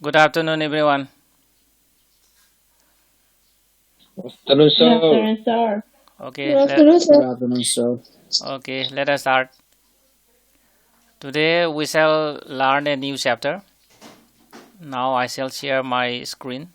Good afternoon, everyone. Afternoon, Good sir. afternoon, sir. Okay, Good afternoon, Good sir. afternoon, sir. let us start. Today we shall learn a new chapter. Now I shall share my screen.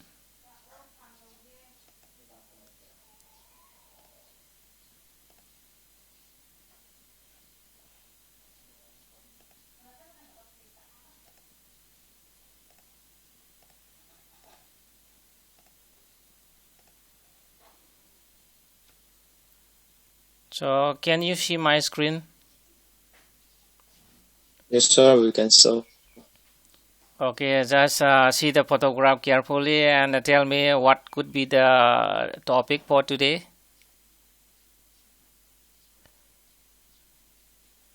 So, can you see my screen? Yes, sir. We can sir. Okay, just see the photograph carefully and tell me what could be the topic for today.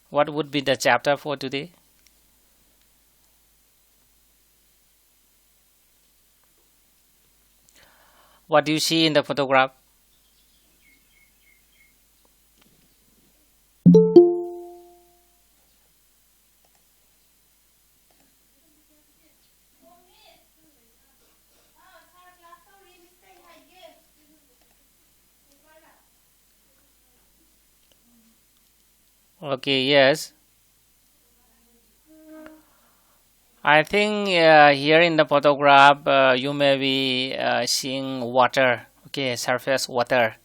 What would be the chapter for today? What do you see in the photograph? Okay, yes. I think here in the photograph you may be seeing water, okay, surface water.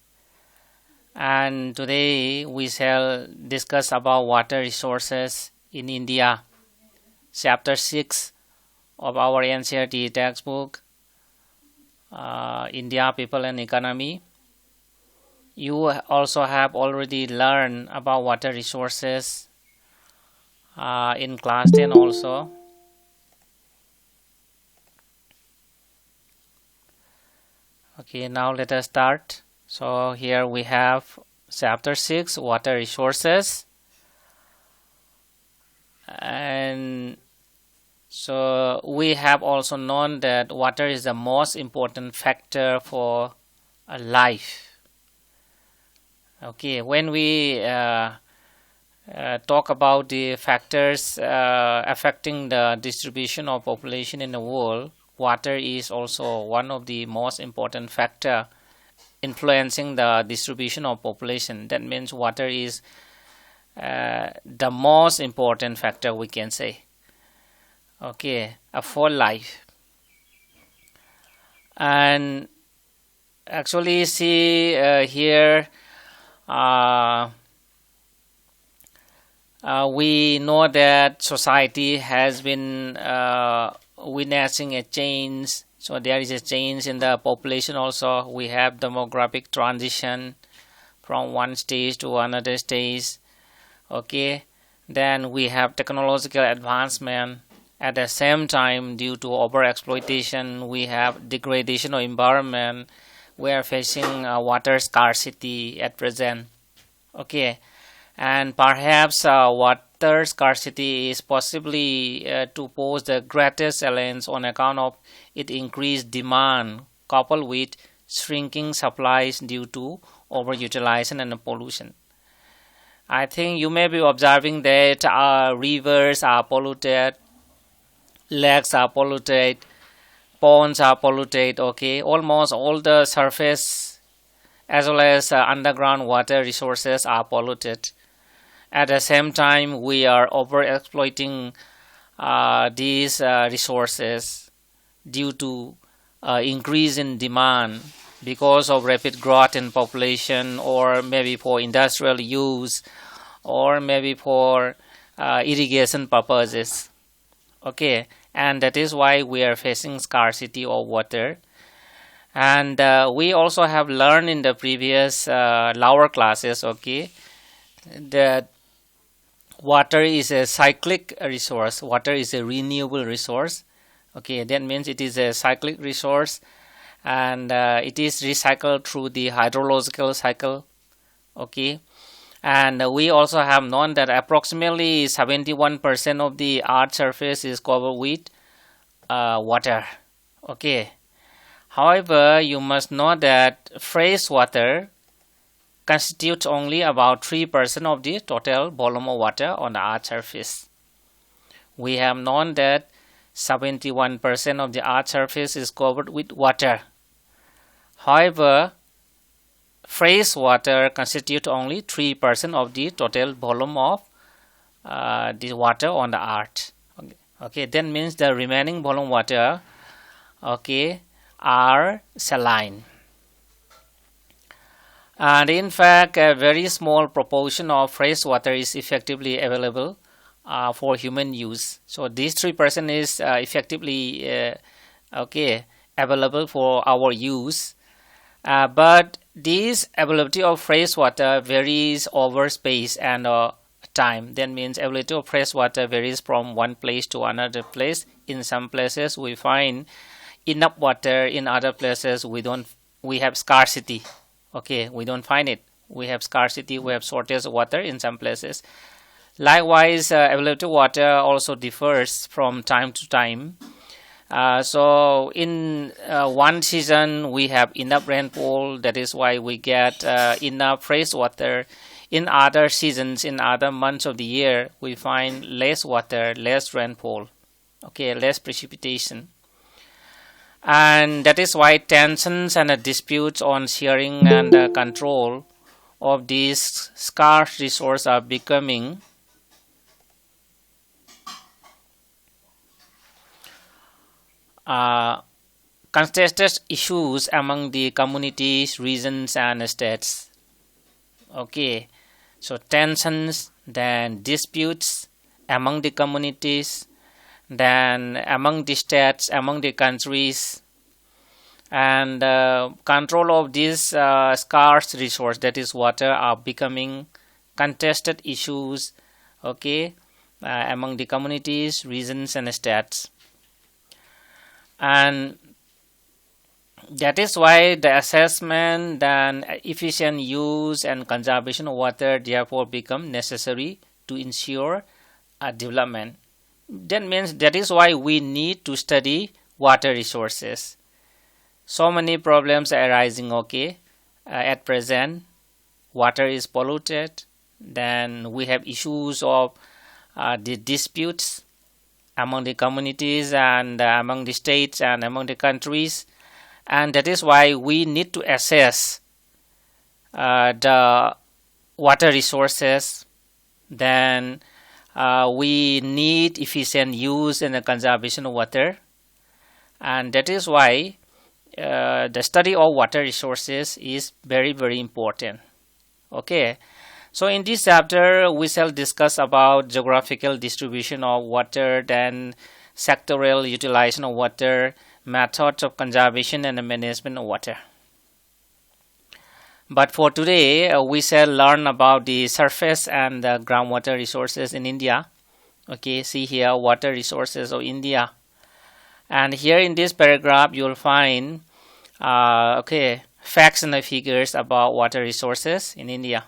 And today we shall discuss about water resources in India, Chapter 6 of our NCERT textbook, India, People and Economy. You also have already learned about water resources in class 10 also. Okay, now let us start. So here we have Chapter 6, Water Resources. And so we have also known that water is the most important factor for life. Okay, when we talk about the factors affecting the distribution of population in the world, water is also one of the most important factor influencing the distribution of population. That means water is the most important factor, we can say. Okay, for life. And actually see here uh, we know that society has been witnessing a change. So there is a change in the population also. We have demographic transition from one stage to another stage. Okay, then we have technological advancement. At the same time, due to overexploitation, we have degradation of environment. We are facing water scarcity at present. Okay, and perhaps water scarcity is possibly to pose the greatest challenge on account of its increased demand coupled with shrinking supplies due to overutilization and pollution. I think you may be observing that rivers are polluted, lakes are polluted, ponds are polluted. Okay, almost all the surface as well as underground water resources are polluted. At the same time, we are over exploiting these resources due to increase in demand because of rapid growth in population, or maybe for industrial use, or maybe for irrigation purposes. Okay, and that is why we are facing scarcity of water. And we also have learned in the previous lower classes, okay, that water is a cyclic resource. Water is a renewable resource. Okay, that means it is a cyclic resource, and it is recycled through the hydrological cycle. Okay, and we also have known that approximately 71% of the earth's surface is covered with water. Okay, however, you must know that fresh water constitutes only about 3% of the total volume of water on the earth's surface. We have known that 71% of the Earth's surface is covered with water. However, fresh water constitutes only 3% of the total volume of the water on the Earth. Okay, that means the remaining volume water, okay, are saline. And in fact, a very small proportion of fresh water is effectively available for human use. So this 3% is effectively available for our use. But this availability of fresh water varies over space and time. That means availability of fresh water varies from one place to another place. In some places we find enough water, in other places we have scarcity. Okay, we don't find it. We have scarcity, we have shortage of water in some places. Likewise, availability of water also differs from time to time. So in one season we have enough rainfall, that is why we get enough fresh water. In other seasons, in other months of the year, we find less water, less rainfall, okay, less precipitation. And that is why tensions and disputes on sharing and control of these scarce resources are becoming contested issues among the communities, regions, and states. Okay, so tensions, then disputes among the communities, then among the states, among the countries, and control of this scarce resource, that is water, are becoming contested issues, okay, among the communities, regions, and states. And that is why the assessment and efficient use and conservation of water therefore become necessary to ensure development. That means that is why we need to study water resources. So many problems are arising, okay, at present. Water is polluted, then we have issues of the disputes among the communities and among the states and among the countries, and that is why we need to assess the water resources. Then we need efficient use and conservation of water, and that is why the study of water resources is very, very important. Okay, so in this chapter we shall discuss about geographical distribution of water, then sectoral utilization of water, methods of conservation and management of water. But for today, we shall learn about the surface and the groundwater resources in India. Okay, see here, water resources of India. And here in this paragraph, you will find, facts and figures about water resources in India.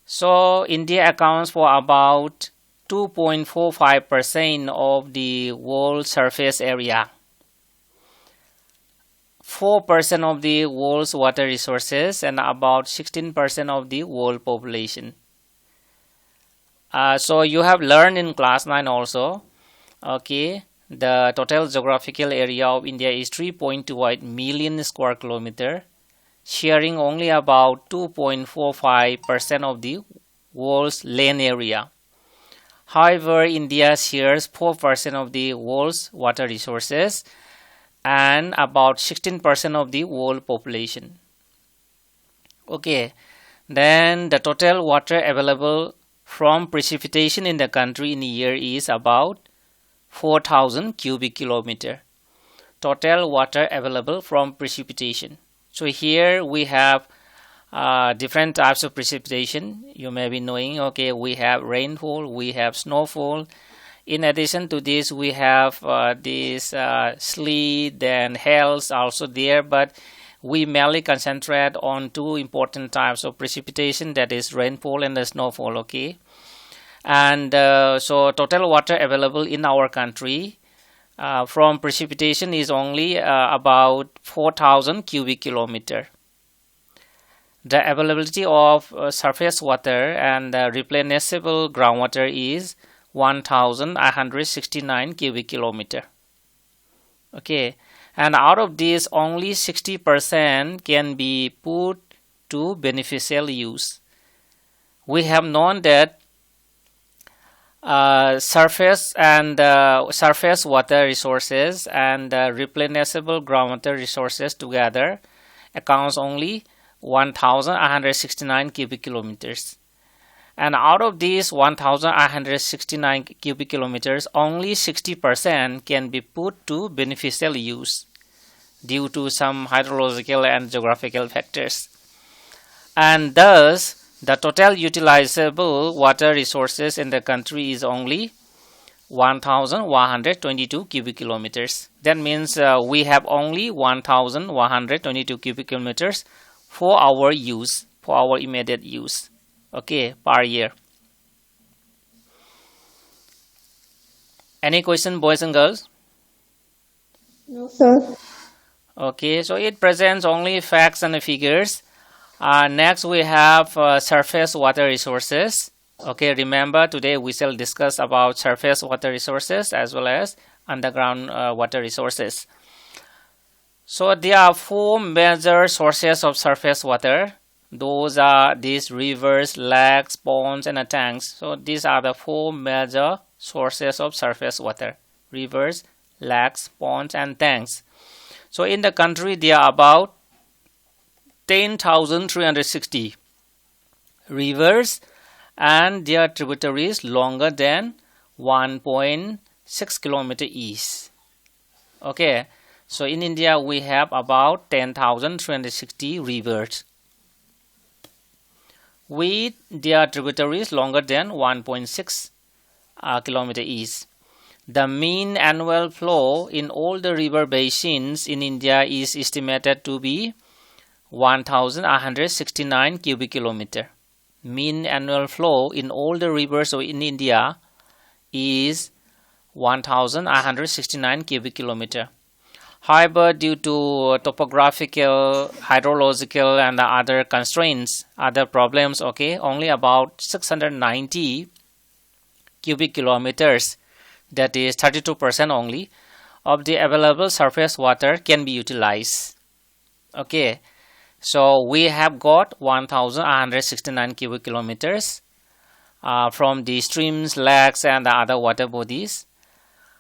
So, India accounts for about 2.45% of the world surface area. 4% of the world's water resources and about 16% of the world population. So you have learned in class 9 also, okay, the total geographical area of India is 3.28 million square kilometer, sharing only about 2.45% of the world's land area. However, India shares 4% of the world's water resources and about 16% of the world population. Okay, then the total water available from precipitation in the country in a year is about 4,000 cubic kilometer. Total water available from precipitation. So here we have different types of precipitation. You may be knowing, okay, we have rainfall, we have snowfall. In addition to this, we have this sleet and hails also there, but we mainly concentrate on two important types of precipitation, that is rainfall and the snowfall, okay. And so total water available in our country from precipitation is only about 4,000 cubic kilometer. The availability of surface water and replenishable groundwater is 1169 cubic kilometer. Okay, and out of this only 60% can be put to beneficial use. We have known that surface water resources and replenishable groundwater resources together accounts only 1169 cubic kilometers. And out of these 1169 cubic kilometers, only 60% can be put to beneficial use due to some hydrological and geographical factors. And thus, the total utilizable water resources in the country is only 1122 cubic kilometers. That means we have only 1122 cubic kilometers for our use, for our immediate use, okay, per year. Any question, boys and girls? No, sir. Okay, so it presents only facts and figures. Next we have surface water resources. Okay, remember today we shall discuss about surface water resources as well as underground water resources. So there are four major sources of surface water. Those are these rivers, lakes, ponds and tanks. So these are the four major sources of surface water: rivers, lakes, ponds and tanks. So in the country there are about 10,360 rivers and their tributaries longer than 1.6 kilometer each. Okay, so in India we have about 10,360 rivers with their tributaries longer than 1.6 kilometer each. The mean annual flow in all the river basins in India is estimated to be 1169 cubic kilometer. Mean annual flow in all the rivers in India is 1169 cubic kilometer. However, due to topographical, hydrological and other constraints, other problems, okay, only about 690 cubic kilometers, that is 32% only, of the available surface water can be utilized. Okay, so we have got 1169 cubic kilometers from the streams, lakes and the other water bodies.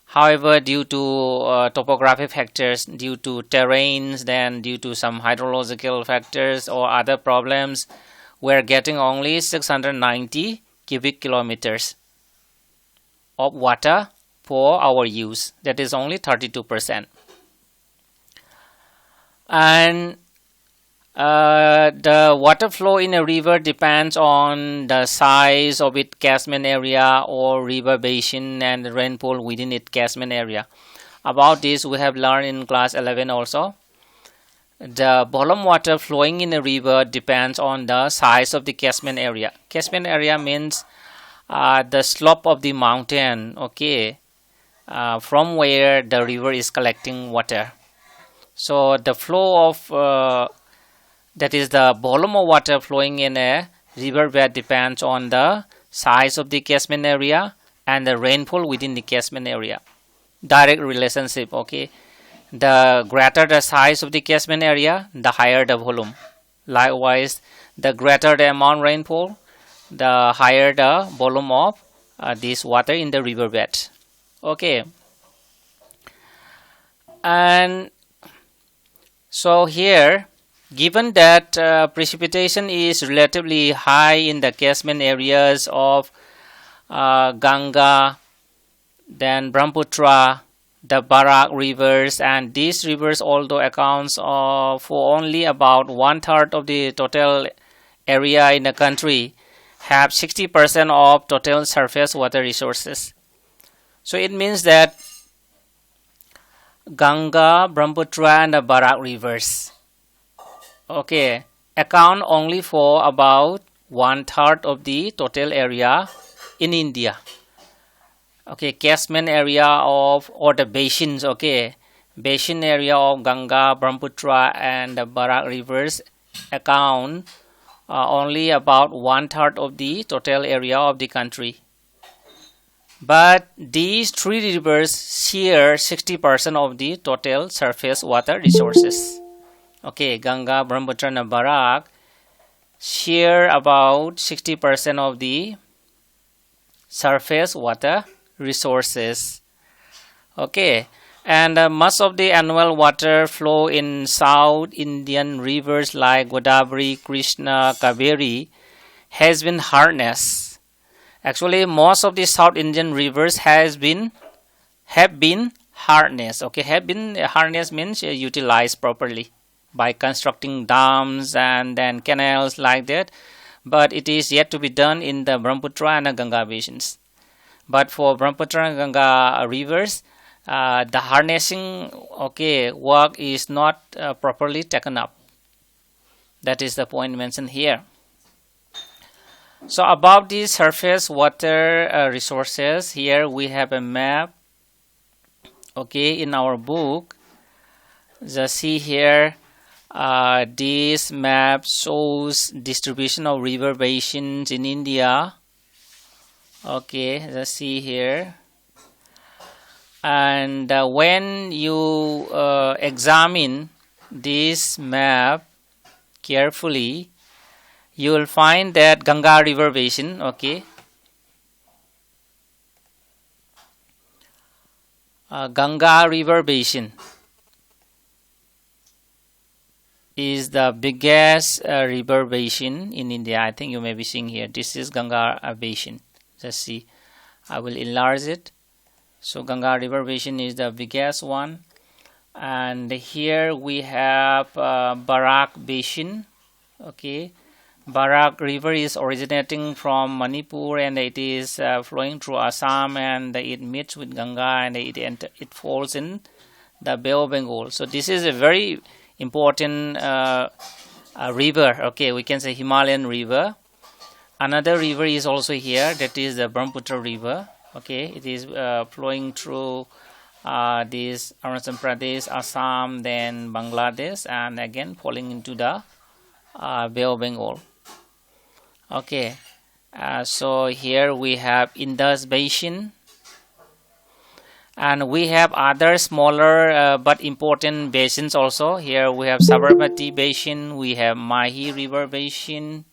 However, due to topographic factors, due to terrains, then due to some hydrological factors or other problems, we are getting only 690 cubic kilometers of water for our use. That is only 32%. And the water flow in a river depends on the size of its catchment area or river basin and the rainfall within its catchment area. About this we have learned in class 11 also. The volume water flowing in a river depends on the size of the catchment area. Catchment area means the slope of the mountain, okay, from where the river is collecting water. So the flow of that is the volume of water flowing in a riverbed depends on the size of the catchment area and the rainfall within the catchment area. Direct relationship, okay. The greater the size of the catchment area, the higher the volume. Likewise, the greater the amount rainfall, the higher the volume of this water in the riverbed. Okay. And so here, given that precipitation is relatively high in the catchment areas of Ganga, then Brahmaputra, the Barak rivers, and these rivers although accounts for only about 1/3 of the total area in the country, have 60% of total surface water resources. So it means that Ganga, Brahmaputra and the Barak rivers, okay, account only for about 1/3 of the total area in India. Okay, catchment area of, or the basins, okay, basin area of Ganga, Brahmaputra and the Barak rivers account only about 1/3 of the total area of the country. But these three rivers share 60% of the total surface water resources. Okay, Ganga, Brahmaputra and Barak share about 60% of the surface water resources. Okay, and much of the annual water flow in South Indian rivers like Godavari, Krishna, Kaveri has been harnessed. Actually, most of the South Indian rivers have been harnessed. Okay, have been harnessed means utilized properly by constructing dams and then canals like that. But it is yet to be done in the Brahmaputra and Ganga basins. But for Brahmaputra and Ganga rivers, the harnessing work is not properly taken up. That is the point mentioned here. So about the surface water resources, here we have a map. Okay, in our book, just see here. This map shows distribution of river basins in India. Okay, let's see here. And when you examine this map carefully, you will find that Ganga river basin, okay, Ganga river basin is the biggest river basin in India. I think you may be seeing here. This is Ganga basin. Just see, I will enlarge it. So Ganga river basin is the biggest one, and here we have Barak basin. Okay, Barak river is originating from Manipur and it is flowing through Assam, and it meets with Ganga and it falls in the Bay of Bengal. So this is a very important river. Okay, we can say Himalayan river. Another river is also here, that is the Brahmaputra river. Okay, it is flowing through this Arunachal Pradesh, Assam, then Bangladesh, and again falling into the Bay of Bengal. Okay, so here we have Indus Basin, and we have other smaller but important basins also. Here we have Sabarmati Basin, we have Mahi River Basin.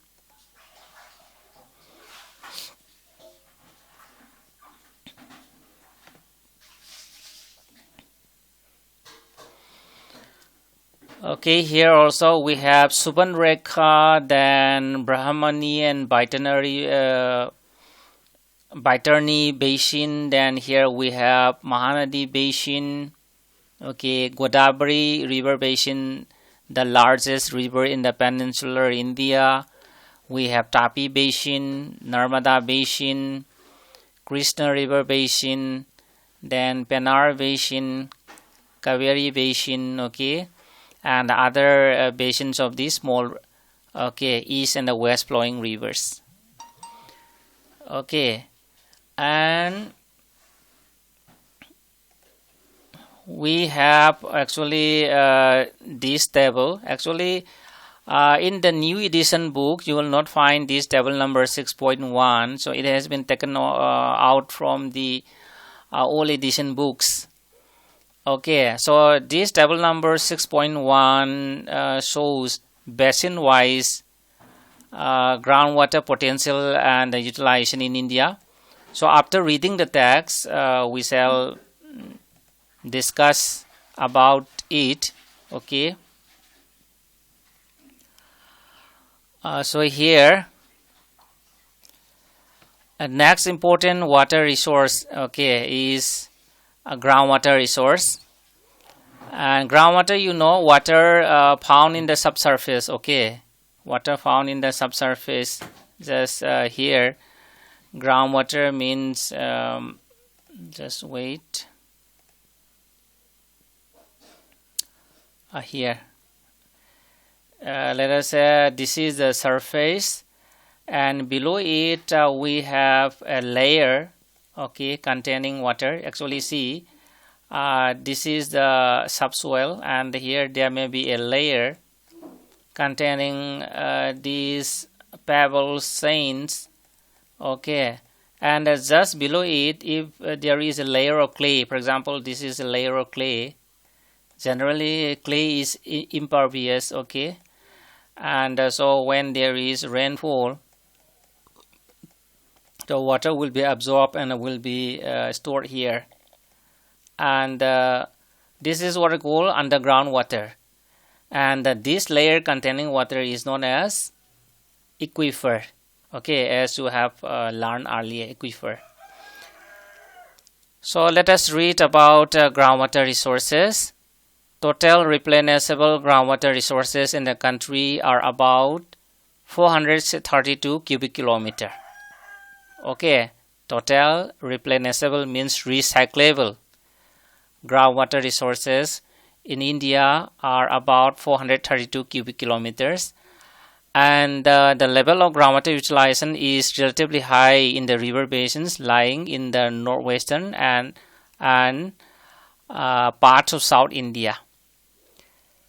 Okay, here also we have Subarnrekha, then Brahmani and Baitarni Basin. Then here we have Mahanadi Basin. Okay, Godavari River Basin, the largest river in the peninsular India. We have Tapi Basin, Narmada Basin, Krishna River Basin, then Penar Basin, Kaveri Basin. Okay, and other basins of these small east and the west flowing rivers. Okay, and we have actually this table. Actually, in the new edition book, you will not find this table number 6.1. So it has been taken out from the old edition books. Okay, so this table number 6.1 shows basin-wise groundwater potential and utilization in India. So after reading the text, we shall discuss about it. Okay. So here, next important water resource, okay, is a groundwater resource. And groundwater, you know, water found in the subsurface. Okay, water found in the subsurface. Just here, groundwater means just wait. Here, let us say this is the surface, and below it we have a layer, okay, containing water. Actually, see, this is the subsoil, and here there may be a layer containing these pebbles, sands, okay, and just below it, if there is a layer of clay, for example, this is a layer of clay. Generally, clay is impervious, okay, and so when there is rainfall, the water will be absorbed and will be stored here, and this is what we call underground water, and this layer containing water is known as aquifer, okay, as you have learned earlier, aquifer. So let us read about groundwater resources. Total replenishable groundwater resources in the country are about 432 cubic kilometer. Okay, total replenishable means recyclable. Groundwater resources in India are about 432 cubic kilometers, and the level of groundwater utilization is relatively high in the river basins lying in the northwestern and parts of South India.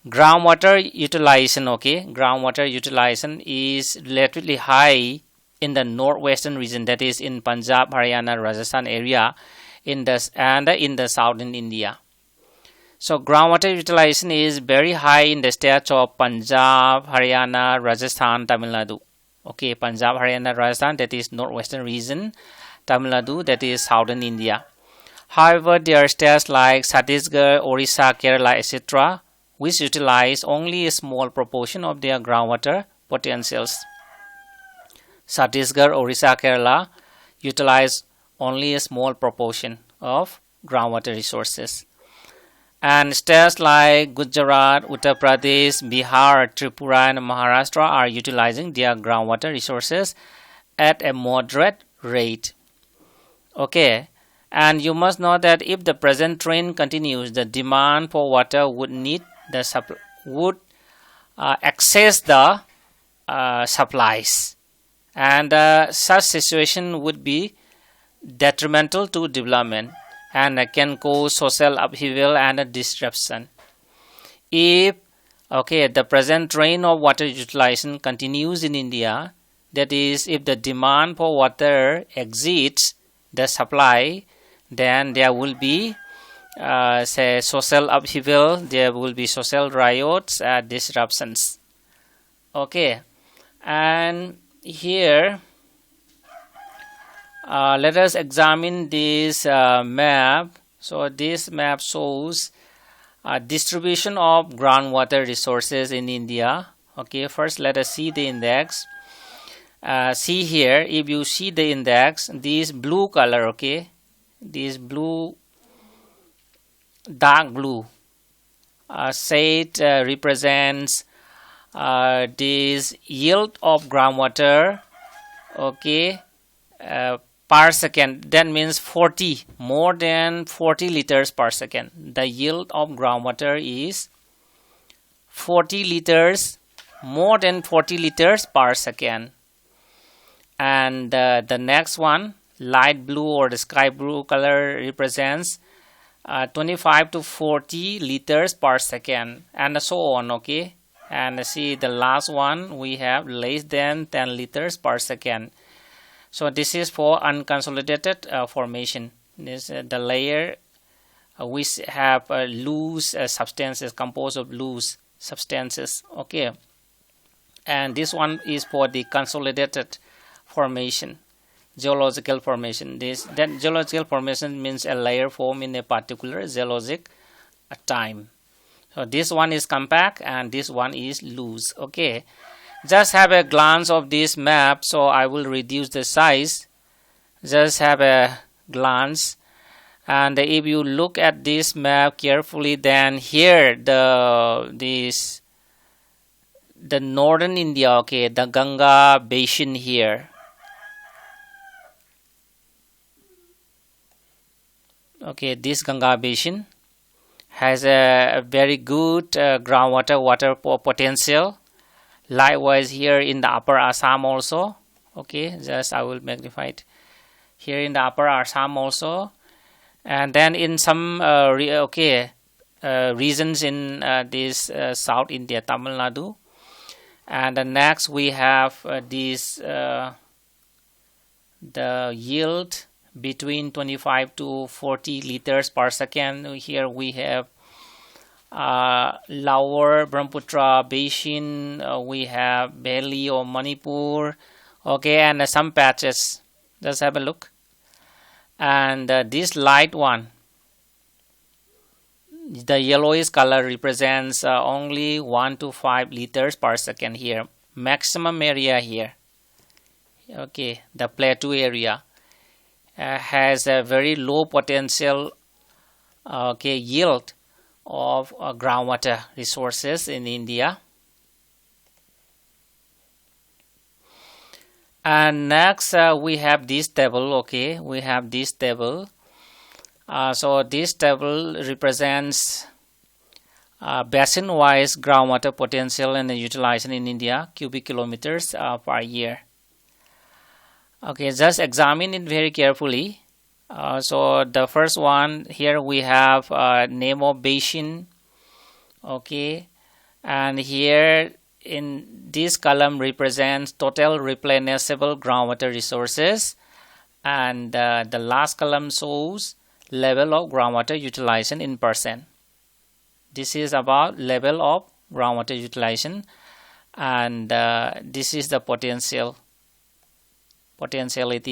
Groundwater utilization, okay, groundwater utilization is relatively high in the northwestern region, that is in Punjab, Haryana, Rajasthan area, in the southern India. So groundwater utilization is very high in the states of Punjab, Haryana, Rajasthan, Tamil Nadu. Okay, Punjab, Haryana, Rajasthan, that is northwestern region. Tamil Nadu, that is southern India. However, there are states like Chhattisgarh, Orissa, Kerala, etc., which utilize only a small proportion of their groundwater potentials. Chhattisgarh, Orissa, Kerala utilize only a small proportion of groundwater resources. And states like Gujarat, Uttar Pradesh, Bihar, Tripura, and Maharashtra are utilizing their groundwater resources at a moderate rate. Okay, and you must know that if the present trend continues, the demand for water would excess the supplies, and such situation would be detrimental to development and can cause social upheaval and disruption. If the present trend of water utilization continues in India, that is, if the demand for water exceeds the supply, then there will be social upheaval, there will be social riots, disruptions. Okay, and here let us examine this map. So this map shows distribution of groundwater resources in India. Okay, first let us see the index. See here, if you see the index, this blue color, okay, this blue, dark blue shade represents this yield of groundwater, okay, per second. That means 40, more than 40 liters per second. The yield of groundwater is 40 liters, more than 40 liters per second. And the next one, light blue or the sky blue color, represents 25 to 40 liters per second, and so on. Okay, and see the last one, we have less than 10 liters per second. So this is for unconsolidated formation. This the layer which have loose substances, composed of loose substances. Okay, and this one is for the consolidated formation, geological formation. That geological formation means a layer formed in a particular geologic time. So this one is compact and this one is loose. Okay, just have a glance of this map. So I will reduce the size. Just have a glance, and if you look at this map carefully, then here the northern India, okay, the Ganga basin here. Okay, this Ganga basin has a very good water potential. Likewise here in the upper Assam also. Okay, just I will magnify it. Here in the upper Assam also, and then in some regions in this South India, Tamil Nadu. And next we have this the yield between 25 to 40 liters per second. Here we have Lower Brahmaputra Basin, we have Valley of Manipur, okay, and some patches. Let's have a look. And this light one, the yellowish color represents only 1 to 5 liters per second here. Maximum area here, okay, the plateau area has a very low potential, okay, yield of groundwater resources in India. And next we have this table, okay, we have this table. So this table represents basin wise groundwater potential and utilization in India, cubic kilometers per year. Okay, just examine it very carefully. So the first one here we have name of basin, okay, and here in this column represents total replenishable groundwater resources, and the last column shows level of groundwater utilization in percent. This is about level of groundwater utilization, and this is the potentiality,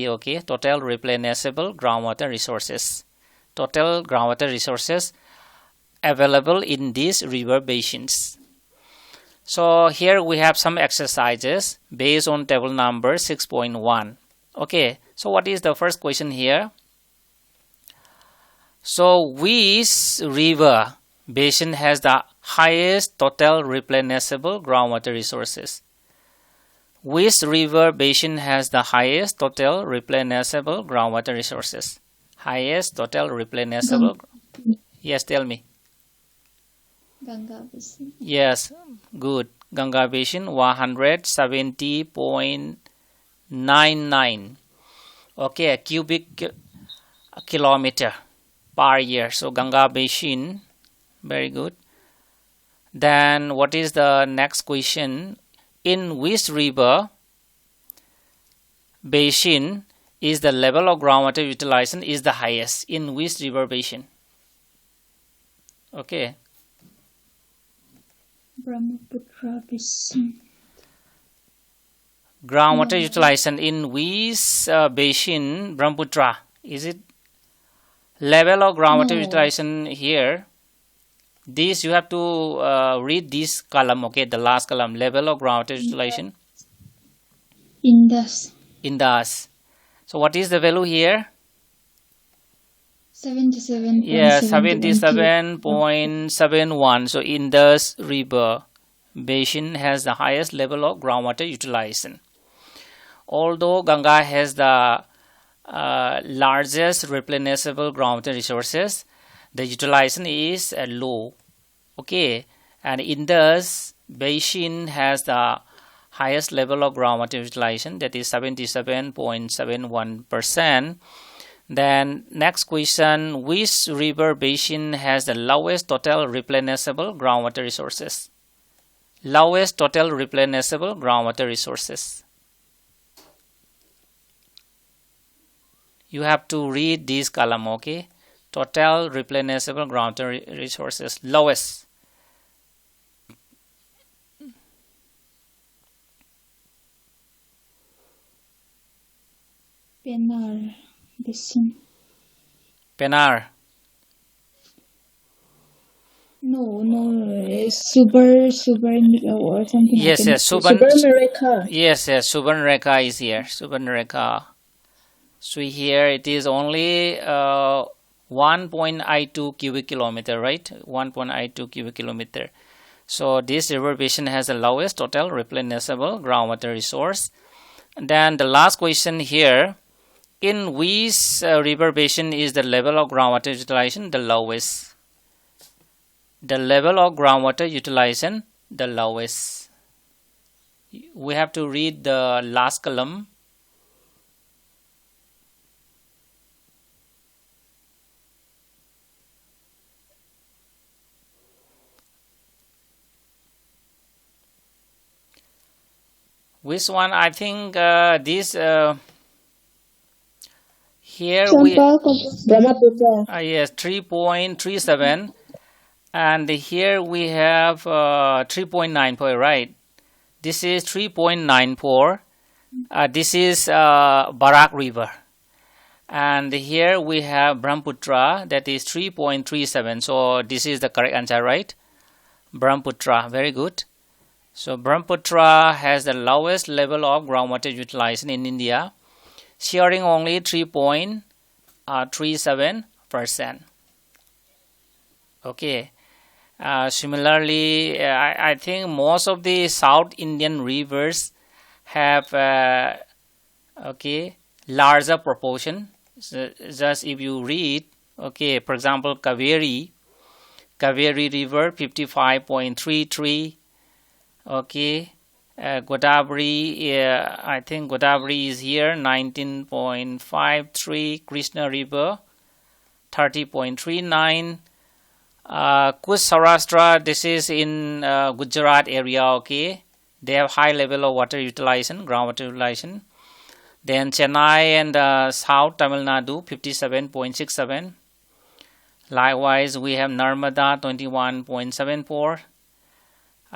okay, total replenishable groundwater resources, total groundwater resources available in these river basins. So here we have some exercises based on table number 6.1. okay, so what is the first question here? So which river basin has the highest total replenishable groundwater resources? Which river basin has the highest total replenishable groundwater resources? Highest total replenishable. Yes, tell me. Ganga Basin. Yes, good. Ganga Basin 170.99. Okay, cubic kilometer per year. So Ganga Basin, very good. Then what is the next question? In which river basin is the level of groundwater utilization is the highest? In which river basin? Okay. Brahmaputra Basin. Groundwater utilization in which basin? Brahmaputra. Is it level of groundwater utilization here? This you have to read this column, okay, the last column, level of groundwater utilization. Indus. Indus. So what is the value here? 77.71. Yeah, 77.71. So Indus River Basin has the highest level of groundwater utilization. Although Ganga has the largest replenishable groundwater resources, the utilization is low, okay, and Indus Basin has the highest level of groundwater utilization, that is 77.71%. Then next question, which river basin has the lowest total replenishable groundwater resources? Lowest total replenishable groundwater resources. You have to read this column, okay? Total replenishable groundwater resources, lowest. Penar Basin. Penar. No, Super or something. Yes, like yes, Subarnarekha. Yes, Subarnarekha is here. Subarnarekha. So here it is only 1.I2 cubic kilometer, right? 1.I2 cubic kilometer. So this river basin has the lowest total replenishable groundwater resource. And then the last question here, in which river basin is the level of groundwater utilization the lowest? The level of groundwater utilization the lowest. We have to read the last column. Which one? I think this Here we Brahmaputra. yes 3.37, and here we have 3.94, right? This is 3.94. This is Barak River, and here we have Brahmaputra, that is 3.37. So this is the correct answer, right? Brahmaputra, very good. So Brahmaputra has the lowest level of groundwater utilization in India, sharing only 3.37%. Okay. Similarly, I think most of the South Indian rivers have larger proportion. So just if you read, okay, for example, Kaveri River 55.33. Okay, Godavari, I think Godavari is here 19.53. Krishna River 30.39. Kush Saurashtra, this is in Gujarat area. Okay, they have high level of water utilization, groundwater utilization. Then Chennai and South Tamil Nadu 57.67. Likewise, we have Narmada 21.74.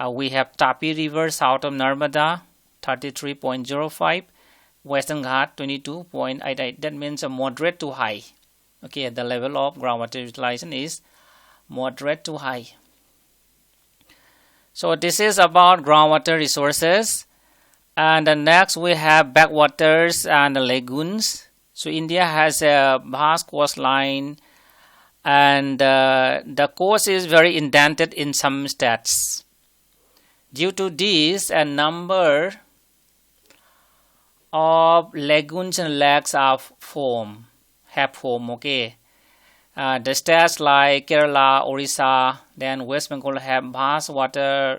We have Tapi River south of Narmada 33.05. Western Ghat 22.88. That means a moderate to high. Okay, the level of groundwater utilization is moderate to high. So this is about groundwater resources. And next we have backwaters and lagoons. So India has a vast coastline, and the coast is very indented in some states. Due to this, a number of lagoons and lakes have formed. Okay. The states like Kerala, Orissa, then West Bengal have vast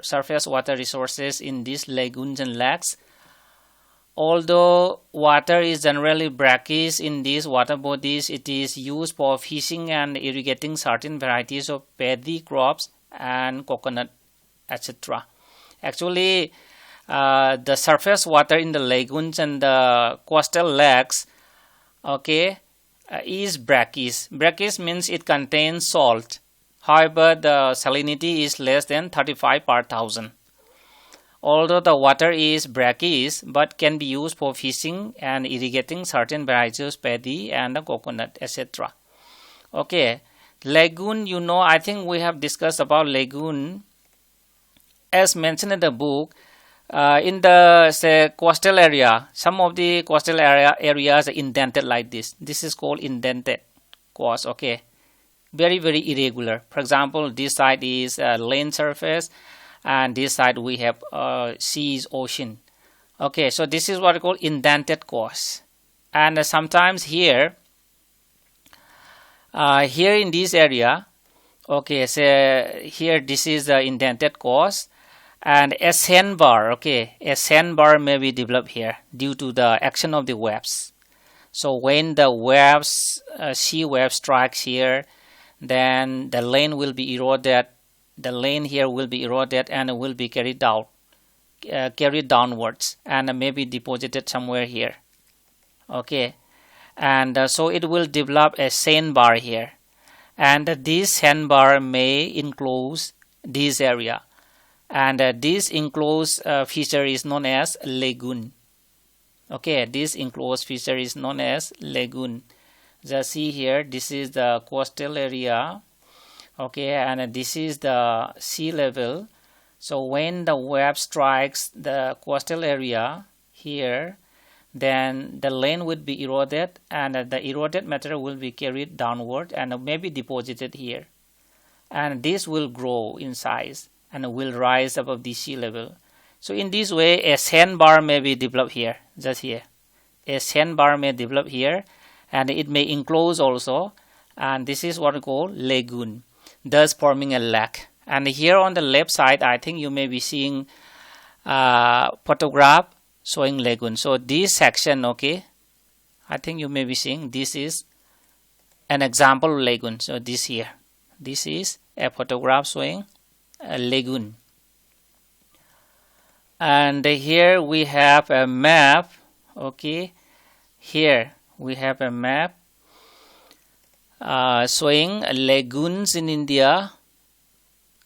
surface water resources in these lagoons and lakes. Although water is generally brackish in these water bodies, it is used for fishing and irrigating certain varieties of paddy crops and coconut, etc. Actually, the surface water in the lagoons and the coastal lakes, okay, is brackish. Brackish means it contains salt. However, the salinity is less than 35 per thousand. Although the water is brackish, but can be used for fishing and irrigating certain varieties of paddy and coconut, etc. Okay, lagoon, I think we have discussed about lagoon. As mentioned in the book, in the coastal area, some of the coastal areas are indented like this. This is called indented coast. Okay, very irregular. For example, this side is land surface, and this side we have seas, ocean. Okay, so this is what we call indented coast. And sometimes here in this area, okay, so here this is the indented coast. And a sandbar, a sandbar may be developed here due to the action of the waves. So when the waves, sea wave strikes here, then the land will be eroded. The land here will be eroded and will be carried downwards and may be deposited somewhere here. Okay, and so it will develop a sandbar here, and this sandbar may enclose this area. And this enclosed feature is known as lagoon. Okay, this enclosed feature is known as lagoon. Just see here, this is the coastal area. Okay, and this is the sea level. So when the wave strikes the coastal area here, then the land would be eroded, and the eroded material will be carried downward and may be deposited here. And this will grow in size and will rise above the sea level. So in this way, a sandbar may be developed here, just here. A sandbar may develop here, and it may enclose also, and this is what we call lagoon, thus forming a lake. And here on the left side, I think you may be seeing photograph showing lagoon. So this section, okay, I think you may be seeing, this is an example of lagoon. So this here, this is a photograph showing a lagoon. And here we have a map. Okay, here we have a map showing lagoons in India.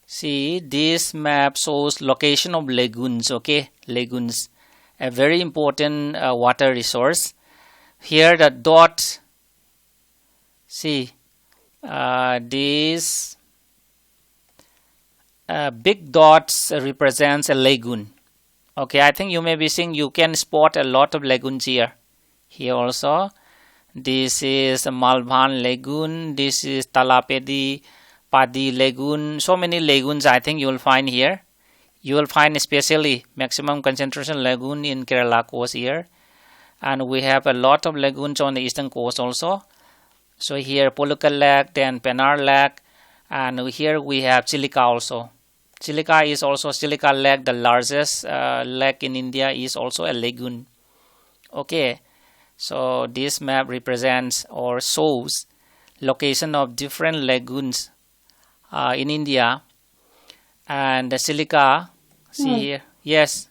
See, this map shows location of lagoons. Okay, lagoons, a very important water resource. Here the dot, see, these big dots represents a lagoon. Okay, I think you may be seeing, you can spot a lot of lagoons here. Here also, this is Malbhan Lagoon, this is Talapedi Padi Lagoon. So many lagoons I think you will find here. You will find especially maximum concentration lagoon in Kerala coast here. And we have a lot of lagoons on the eastern coast also. So here Polukal Lake, then Pennar Lake, and here we have Chilika also. Chilika is also Chilika Lake, the largest lake in India, is also a lagoon. Okay, so this map represents or shows location of different lagoons in India. And the Chilika, see here, yes.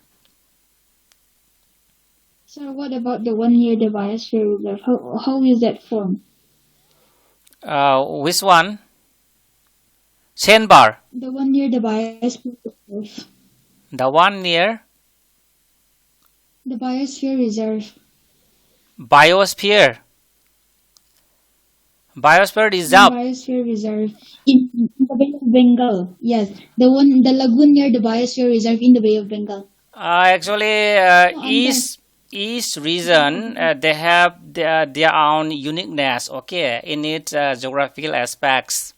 So what about the one near the biosphere reserve? How is that formed? Which one? Sandbar. The one near the biosphere reserve. The one near the biosphere reserve. Biosphere. Biosphere reserve. Biosphere reserve in the Bay of Bengal. Yes, the lagoon near the biosphere reserve in the Bay of Bengal. Actually, each region they have their own uniqueness. Okay, in its geographical aspects,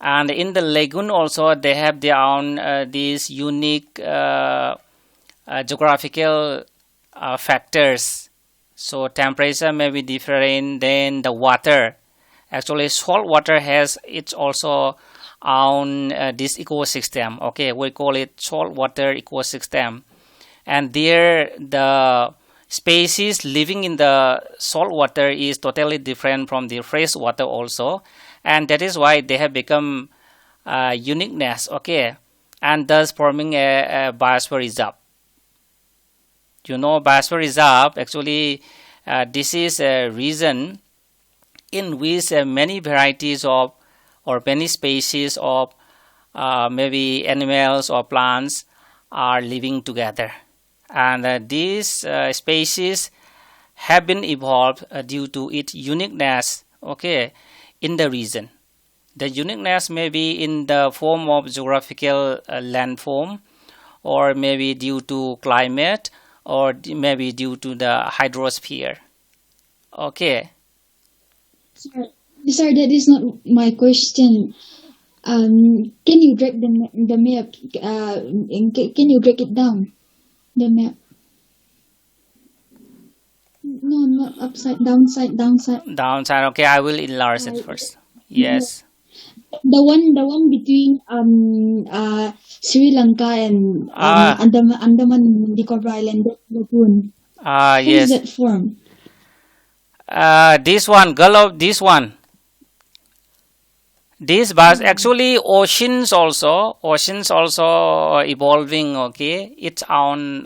and in the lagoon also they have their own these unique geographical factors. So temperature may be different than the water. Actually, salt water has its also own this ecosystem. Okay, we call it salt water ecosystem, and there the species living in the salt water is totally different from the fresh water also, and that is why they have become uniqueness. Okay, and thus forming a biosphere reserve. You know, biosphere reserve actually this is a region in which many varieties of or many species of maybe animals or plants are living together, and these species have been evolved due to its uniqueness. Okay, in the region, the uniqueness may be in the form of geographical landform, or maybe due to climate, or maybe due to the hydrosphere. Okay. Sir, that is not my question. Can you break the map? Can you break it down? The map. No, not upside, downside. Downside. Okay, I will enlarge it first. Yes. The one between Sri Lanka and Andaman and Nicobar Island, lagoon. Yes. How is that formed? This one, Gulf, this one. This was actually oceans also evolving. Okay, its own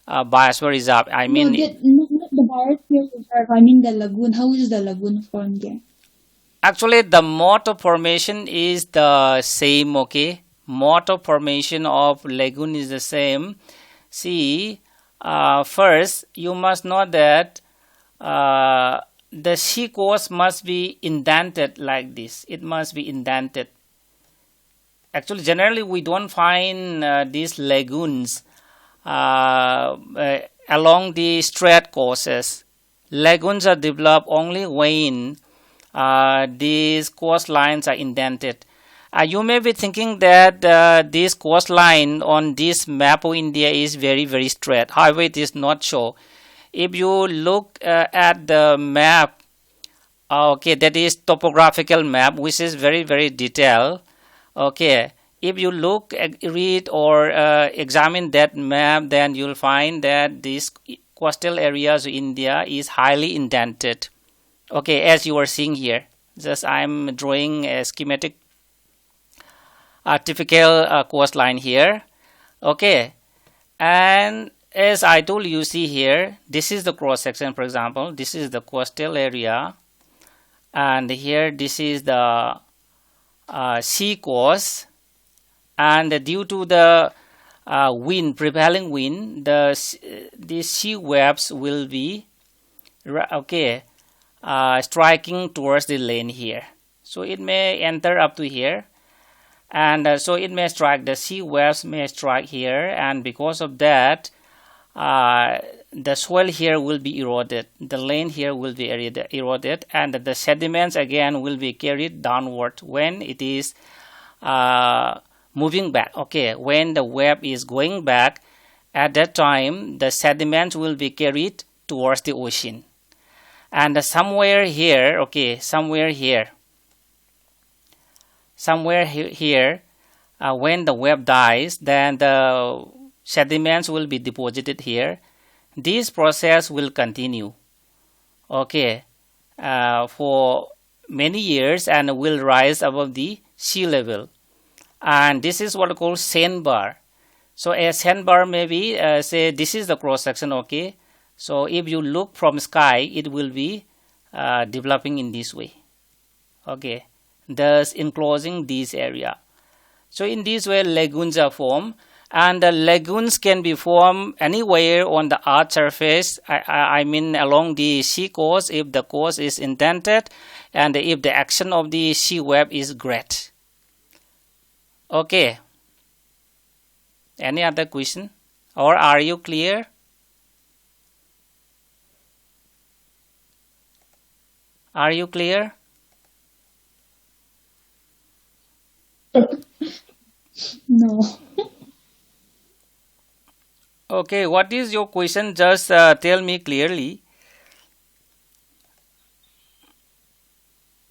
biosphere reserve. I mean, not the biosphere reserve. I mean the lagoon. How is the lagoon formed there? Actually, the mode of formation is the same. Okay, mode of formation of lagoon is the same. See, first you must know that the sea coast must be indented like this. It must be indented. Actually, generally we don't find these lagoons along the straight coasts. Lagoons are developed only when these coastlines are indented. You may be thinking that this coastline on this map of India is very, very straight. However, it is not so. If you look at the map, okay, that is topographical map, which is very, very detailed. Okay, if you look, read or examine that map, then you'll find that these coastal areas of India is highly indented. Okay, as you are seeing here, just I'm drawing a schematic typical coastline here. Okay, and as I told you, see here, this is the cross section. For example, this is the coastal area, and here this is the sea coast, and due to the prevailing wind, these sea waves will be striking towards the land here. So it may enter up to here, and so it may strike, the sea waves may strike here, and because of that the soil here will be eroded, the land here will be eroded, and the sediments again will be carried downward when it is moving back. When the wave is going back, at that time the sediments will be carried towards the ocean, and somewhere here when the wave dies, then the sediments will be deposited here. This process will continue for many years and will rise above the sea level, and this is what we call sandbar. So a sandbar may be say this is the cross section. So if you look from sky, it will be developing in this way, thus enclosing this area. So in this way lagoons are formed, and the lagoons can be formed anywhere on the earth surface. I mean along the sea coast if the coast is indented and if the action of the sea wave is great. Any other question, or are you clear? Are you clear? No. What is your question? Just tell me clearly.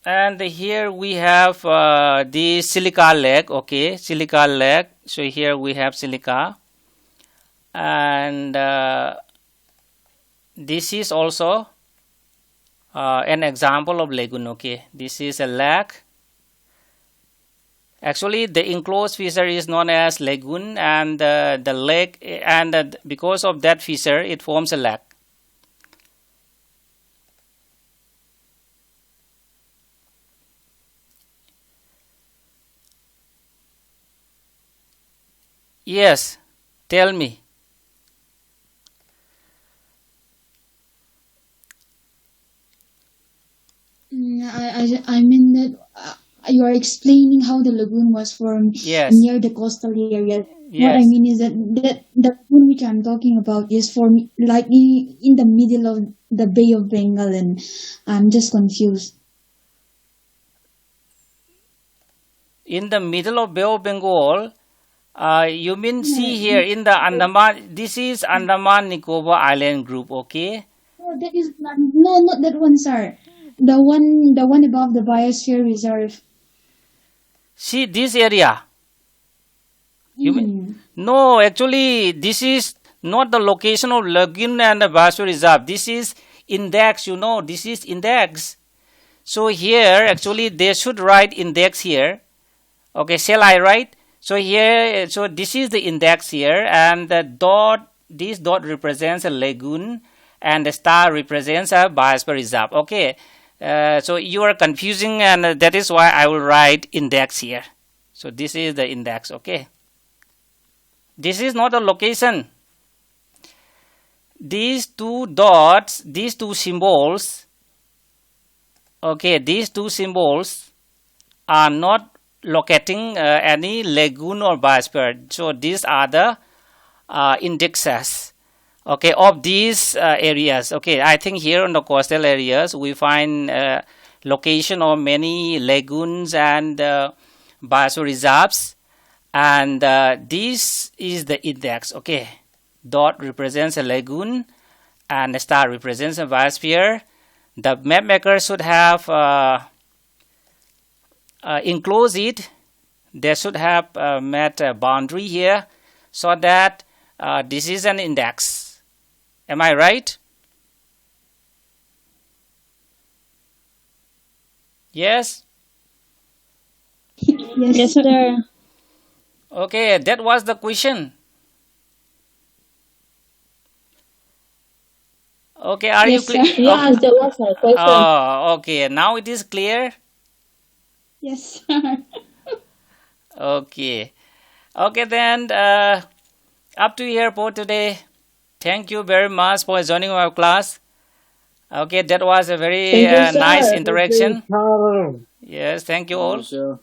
And here we have the silica lake. Silica lake. So here we have silica, and this is also an example of lagoon. This is a lake. Actually, the enclosed fissure is known as lagoon, and the lake, and because of that fissure, it forms a lake. Yes, tell me. I mean that you are explaining how the lagoon was formed near the coastal area. Yes. What I mean is that the lagoon which I'm talking about is formed like in the middle of the Bay of Bengal, and I'm just confused. In the middle of Bay of Bengal, you mean see here in the Andaman? This is Andaman Nicobar Island group. No, that is not that one, sir. The one above the biosphere reserve. See this area. You mean? No, actually this is not the location of lagoon and the biosphere reserve. This is index. This is index. So here actually they should write index here. Shall I write? So here, so this is the index here, and the dot. This dot represents a lagoon, and the star represents a biosphere reserve. So you are confusing, and that is why I will write index here. So this is the index. This is not a location. These two dots, these two symbols, these two symbols are not locating any lagoon or biosphere. So these are the indexes of these areas. I think here on the coastal areas we find location of many lagoons and biosphere reserves, and this is the index. Dot represents a lagoon and a star represents a biosphere. The map maker should have enclose it. They should have met a boundary here so that this is an index. Am I right? Yes? Yes, sir. That was the question. Okay, are you Yes, clear? sir. Yes, that was my question. Oh, okay. Now it is clear. Yes, sir. Okay. Okay, then up to here for today. Thank you very much for joining our class. Okay, that was a very Thank you, sir. nice Thank you, interaction. sir. Yes, thank you all. Sure.